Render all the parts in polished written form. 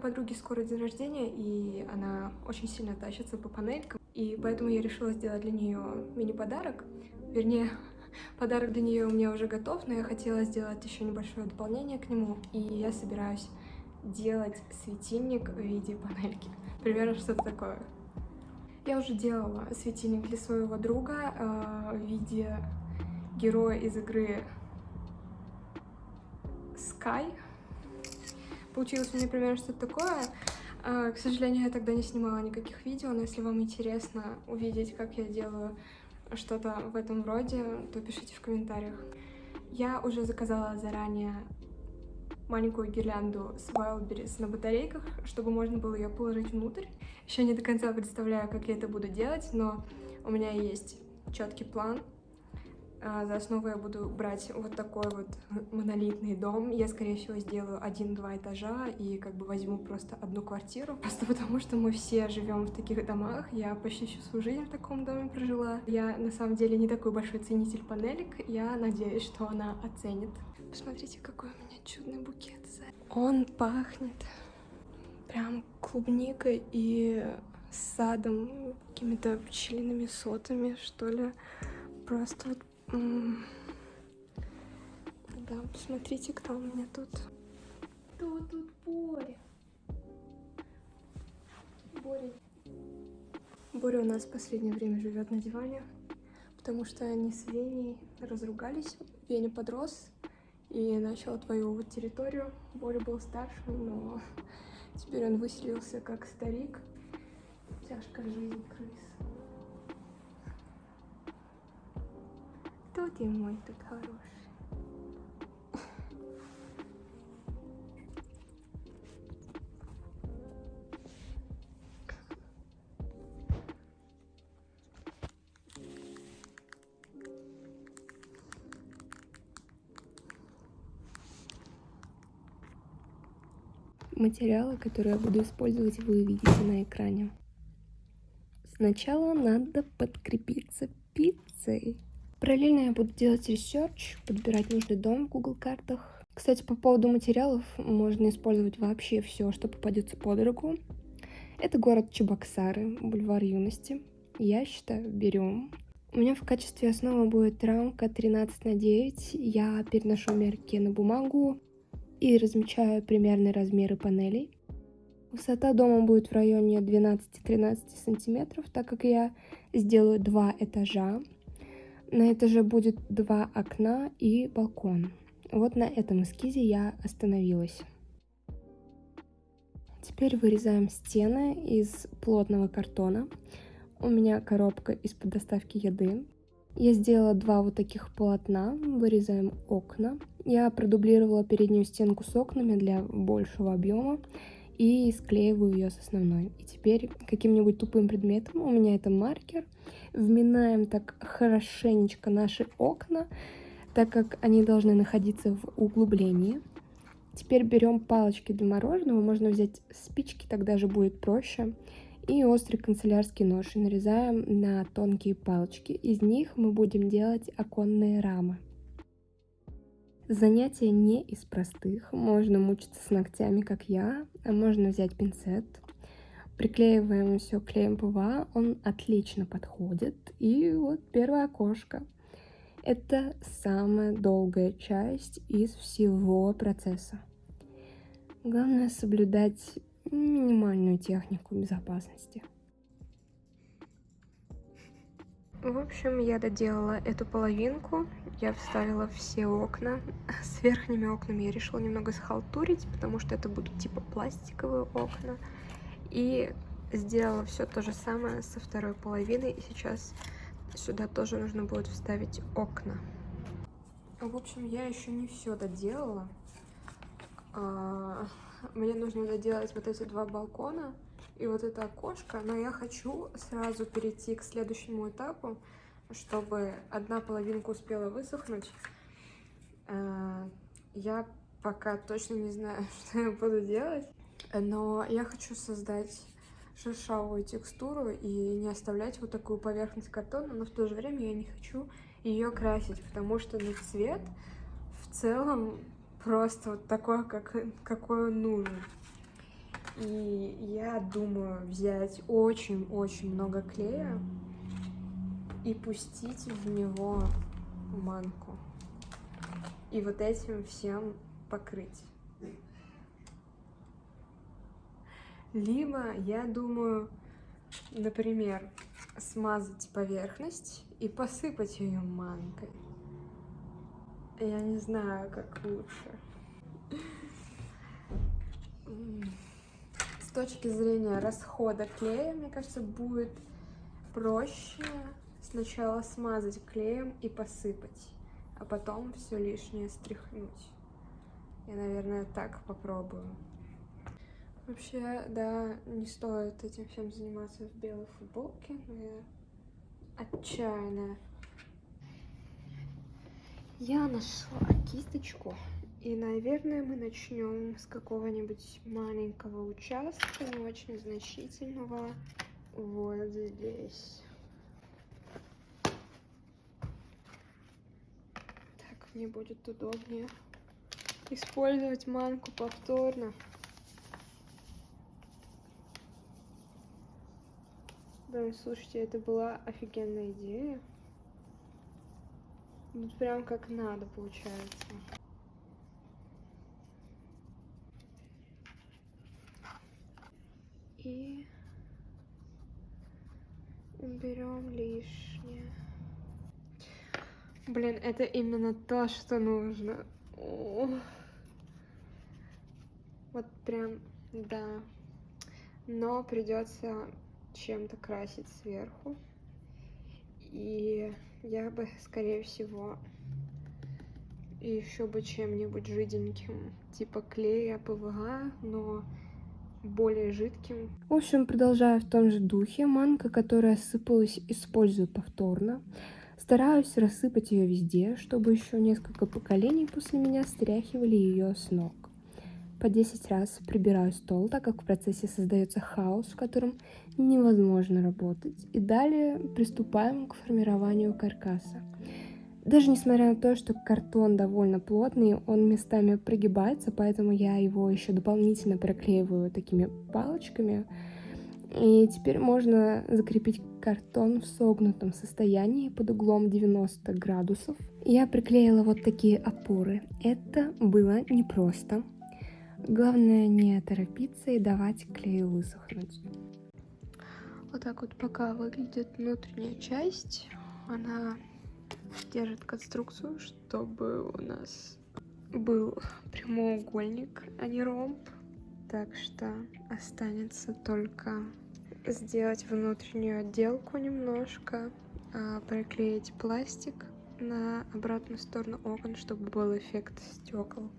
подруги скоро день рождения, и она очень сильно тащится по панелькам, и поэтому я решила сделать для нее мини-подарок. Вернее, подарок для нее у меня уже готов, но я хотела сделать еще небольшое дополнение к нему, и я собираюсь делать светильник в виде панельки. Примерно что-то такое. Я уже делала светильник для своего друга в виде героя из игры Sky. Получилось у меня примерно что-то такое. К сожалению, я тогда не снимала никаких видео, но если вам интересно увидеть, как я делаю что-то в этом роде, то пишите в комментариях. Я уже заказала заранее маленькую гирлянду с Wildberries на батарейках, чтобы можно было ее положить внутрь. Еще не до конца представляю, как я это буду делать, но у меня есть четкий план. За основу я буду брать вот такой вот монолитный дом. Я, скорее всего, сделаю 1-2 этажа и как бы возьму просто одну квартиру. Просто потому, что мы все живем в таких домах. Я почти всю свою жизнь в таком доме прожила. Я, на самом деле, не такой большой ценитель панелек. Я надеюсь, что она оценит. Посмотрите, какой у меня чудный букет. Он пахнет прям клубникой и садом, какими-то пчелиными сотами, что ли. Просто вот... Да, посмотрите, кто у меня тут. Кто тут Боря? Боря у нас в последнее время живет на диване, потому что они с Веней разругались. Веня подрос и начал отвоевывать территорию. Боря был старшим, но теперь он выселился как старик. Тяжкая жизнь крыс. Кто ты мой тут хороший? Материалы, которые я буду использовать, вы видите на экране. Сначала надо подкрепиться пиццей. Параллельно я буду делать ресерч, подбирать нужный дом в Google картах. Кстати, по поводу материалов, можно использовать вообще все, что попадется под руку. Это город Чебоксары, бульвар Юности. Я считаю, берем. У меня в качестве основы будет рамка 13×9. Я переношу мерки на бумагу и размечаю примерные размеры панелей. Высота дома будет в районе 12-13 сантиметров, так как я сделаю 2 этажа. На этаже будет 2 окна и балкон. Вот на этом эскизе я остановилась. Теперь вырезаем стены из плотного картона. У меня коробка из-под доставки еды. Я сделала 2 вот таких полотна, вырезаем окна. Я продублировала переднюю стенку с окнами для большего объема и склеиваю ее с основной. И теперь каким-нибудь тупым предметом, у меня это маркер, вминаем так хорошенечко наши окна, так как они должны находиться в углублении. Теперь берем палочки для мороженого, можно взять спички, тогда же будет проще. И острый канцелярский нож, и нарезаем на тонкие палочки. Из них мы будем делать оконные рамы. Занятие не из простых. Можно мучиться с ногтями, как я, а можно взять пинцет. Приклеиваем все клеем ПВА, он отлично подходит. И вот первое окошко. Это самая долгая часть из всего процесса. Главное соблюдать минимальную технику безопасности. В общем, я доделала эту половинку. Я вставила все окна. С верхними окнами я решила немного схалтурить, потому что это будут типа пластиковые окна. И сделала все то же самое со второй половиной. И сейчас сюда тоже нужно будет вставить окна. В общем, я еще не все доделала. Мне нужно доделать вот эти 2 балкона и вот это окошко, но я хочу сразу перейти к следующему этапу, чтобы одна половинка успела высохнуть. Я пока точно не знаю, что я буду делать, но я хочу создать шершавую текстуру и не оставлять вот такую поверхность картона, но в то же время я не хочу ее красить, потому что цвет в целом просто вот такой, какой он нужен. И я думаю взять очень-очень много клея и пустить в него манку. И вот этим всем покрыть. Либо я думаю, например, смазать поверхность и посыпать ее манкой. Я не знаю, как лучше. С точки зрения расхода клея, мне кажется, будет проще сначала смазать клеем и посыпать, а потом все лишнее стряхнуть. Я, наверное, так попробую. Вообще, да, не стоит этим всем заниматься в белой футболке, но я отчаянная. Я нашла кисточку, и, наверное, мы начнем с какого-нибудь маленького участка, не очень значительного, вот здесь. Так, мне будет удобнее использовать манку повторно. Да, слушайте, это была офигенная идея. Вот прям как надо получается. И уберем лишнее. Блин, это именно то, что нужно. О. Вот прям, да. Но придется чем-то красить сверху. И я бы, скорее всего, еще бы чем-нибудь жиденьким, типа клея, ПВА, но более жидким. В общем, продолжаю в том же духе. Манка, которая осыпалась, использую повторно. Стараюсь рассыпать ее везде, чтобы еще несколько поколений после меня стряхивали ее с ног. По 10 раз прибираю стол, так как в процессе создается хаос, в котором невозможно работать. И далее приступаем к формированию каркаса. Даже несмотря на то, что картон довольно плотный, он местами прогибается, поэтому я его еще дополнительно проклеиваю такими палочками. И теперь можно закрепить картон в согнутом состоянии под углом 90 градусов. Я приклеила вот такие опоры. Это было непросто. Главное не торопиться и давать клею высохнуть. Вот так вот пока выглядит внутренняя часть. Она держит конструкцию, чтобы у нас был прямоугольник, а не ромб. Так что останется только сделать внутреннюю отделку немножко, приклеить пластик на обратную сторону окон, чтобы был эффект стекол,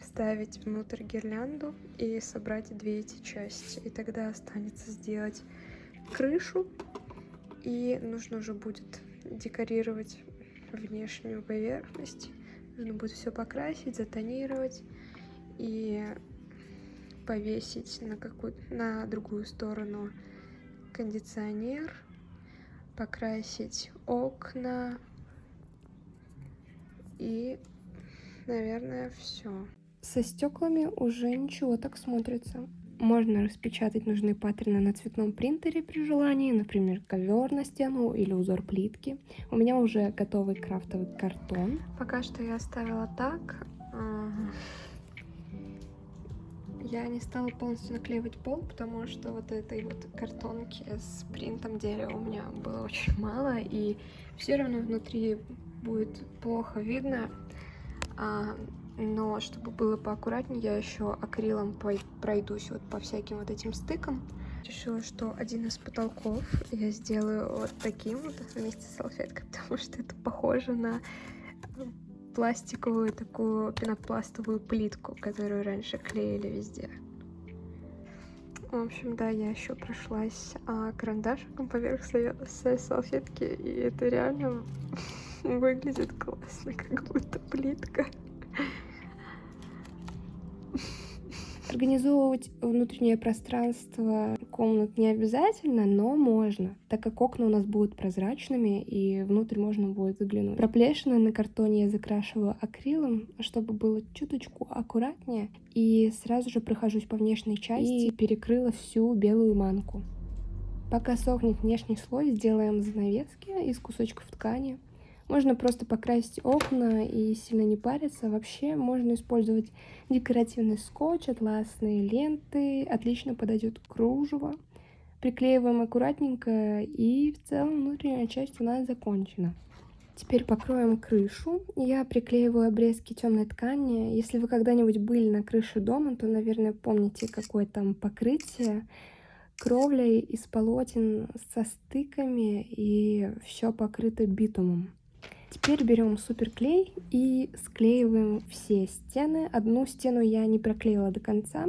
вставить внутрь гирлянду и собрать две эти части. И тогда останется сделать крышу, и нужно уже будет декорировать внешнюю поверхность. Нужно будет все покрасить, затонировать и повесить на другую сторону кондиционер, покрасить окна и, наверное, все. Со стеклами уже ничего так смотрится. Можно распечатать нужные паттерны на цветном принтере при желании, например, ковер на стену или узор плитки. У меня уже готовый крафтовый картон. Пока что я оставила так. Я не стала полностью наклеивать пол, потому что вот этой вот картонки с принтом дерева у меня было очень мало, и все равно внутри будет плохо видно. Но чтобы было поаккуратнее, я еще акрилом пройдусь вот по всяким вот этим стыкам. Решила, что один из потолков я сделаю вот таким вот вместе с салфеткой, потому что это похоже на пластиковую такую пенопластовую плитку, которую раньше клеили везде. В общем, да, я еще прошлась карандашиком поверх своей салфетки, и это реально выглядит классно, как будто плитка. Организовывать внутреннее пространство комнат не обязательно, но можно, так как окна у нас будут прозрачными и внутрь можно будет заглянуть. Проплешины на картоне я закрашиваю акрилом, чтобы было чуточку аккуратнее, и сразу же прохожусь по внешней части и перекрыла всю белую манку. Пока сохнет внешний слой, сделаем занавески из кусочков ткани. Можно просто покрасить окна и сильно не париться. Вообще можно использовать декоративный скотч, атласные ленты. Отлично подойдет кружево. Приклеиваем аккуратненько, и в целом внутренняя часть у нас закончена. Теперь покроем крышу. Я приклеиваю обрезки темной ткани. Если вы когда-нибудь были на крыше дома, то, наверное, помните, какое там покрытие. Кровля из полотен со стыками, и все покрыто битумом. Теперь берем суперклей и склеиваем все стены. Одну стену я не проклеила до конца,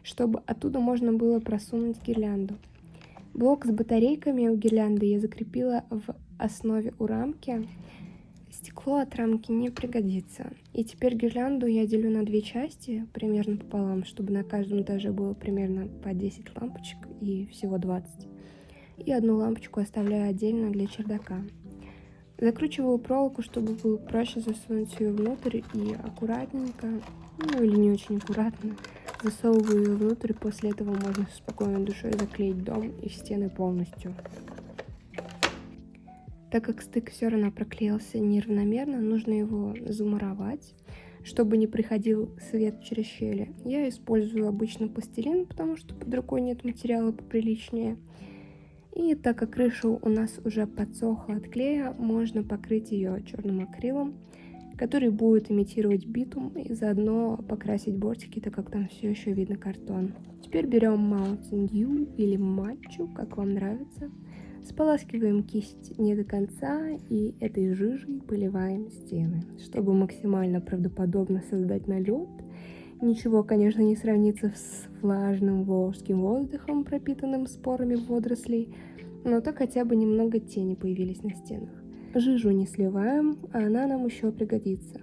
чтобы оттуда можно было просунуть гирлянду. Блок с батарейками у гирлянды я закрепила в основе у рамки. Стекло от рамки не пригодится. И теперь гирлянду я делю на две части, примерно пополам, чтобы на каждом этаже было примерно по 10 лампочек и всего 20. И одну лампочку оставляю отдельно для чердака. Закручиваю проволоку, чтобы было проще засунуть ее внутрь, и аккуратненько, ну или не очень аккуратно, засовываю ее внутрь. После этого можно с спокойной душой заклеить дом и стены полностью. Так как стык все равно проклеился неравномерно, нужно его замуровать, чтобы не приходил свет через щели. Я использую обычно пластилин, потому что под рукой нет материала поприличнее. И так как крыша у нас уже подсохла от клея, можно покрыть ее черным акрилом, который будет имитировать битум, и заодно покрасить бортики, так как там все еще видно картон. Теперь берем Mountain Dew или матчу, как вам нравится. Споласкиваем кисть не до конца и этой жижей поливаем стены, чтобы максимально правдоподобно создать налет. Ничего, конечно, не сравнится с влажным волжским воздухом, пропитанным спорами водорослей, но так хотя бы немного тени появились на стенах. Жижу не сливаем, а она нам еще пригодится.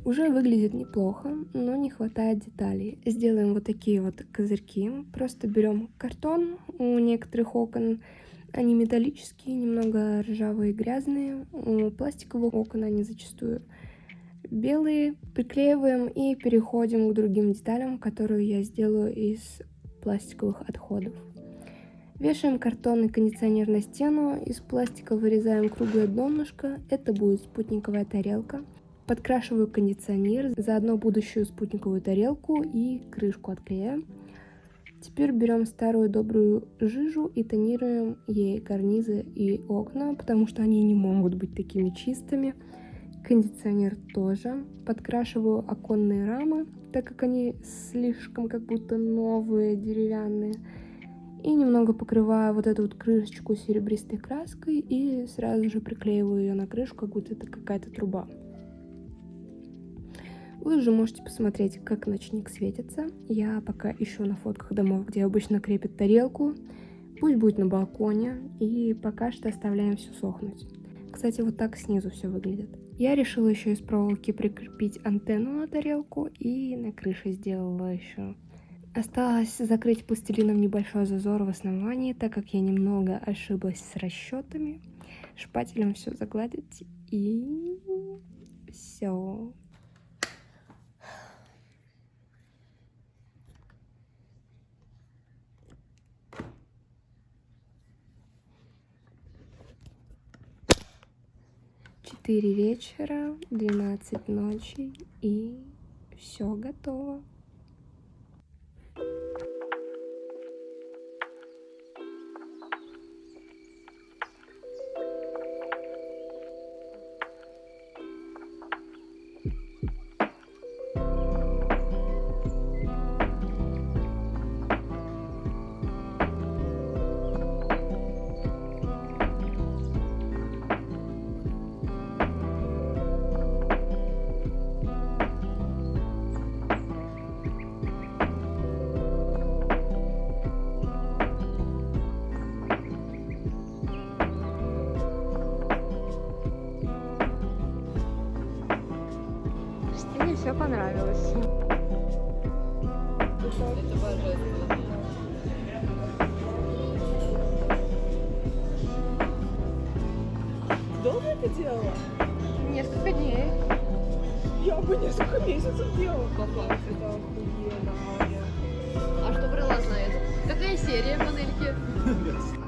Уже выглядит неплохо, но не хватает деталей. Сделаем вот такие вот козырьки. Просто берем картон, у некоторых окон они металлические, немного ржавые и грязные, у пластиковых окон они зачастую белые. Приклеиваем и переходим к другим деталям, которые я сделаю из пластиковых отходов. Вешаем картонный кондиционер на стену, из пластика вырезаем круглое донышко, это будет спутниковая тарелка. Подкрашиваю кондиционер, заодно будущую спутниковую тарелку и крышку отклеяем. Теперь берем старую добрую жижу и тонируем ей карнизы и окна, потому что они не могут быть такими чистыми. Кондиционер тоже. Подкрашиваю оконные рамы, так как они слишком как будто новые, деревянные. И немного покрываю вот эту вот крышечку серебристой краской и сразу же приклеиваю ее на крышу, как будто это какая-то труба. Вы уже можете посмотреть, как ночник светится. Я пока ищу на фотках домов, где обычно крепят тарелку. Пусть будет на балконе. И пока что оставляем все сохнуть. Кстати, вот так снизу все выглядит. Я решила еще из проволоки прикрепить антенну на тарелку. И на крыше сделала еще. Осталось закрыть пластилином небольшой зазор в основании, так как я немного ошиблась с расчетами. Шпателем все загладить. И все. Четыре вечера, 12 ночи, и все готово. Мне все понравилось. Это божественно. Долго это делала? Несколько дней. Я бы несколько месяцев делала. По факту. Это охуенно, Аня. А что брала за это? Какая серия панельки?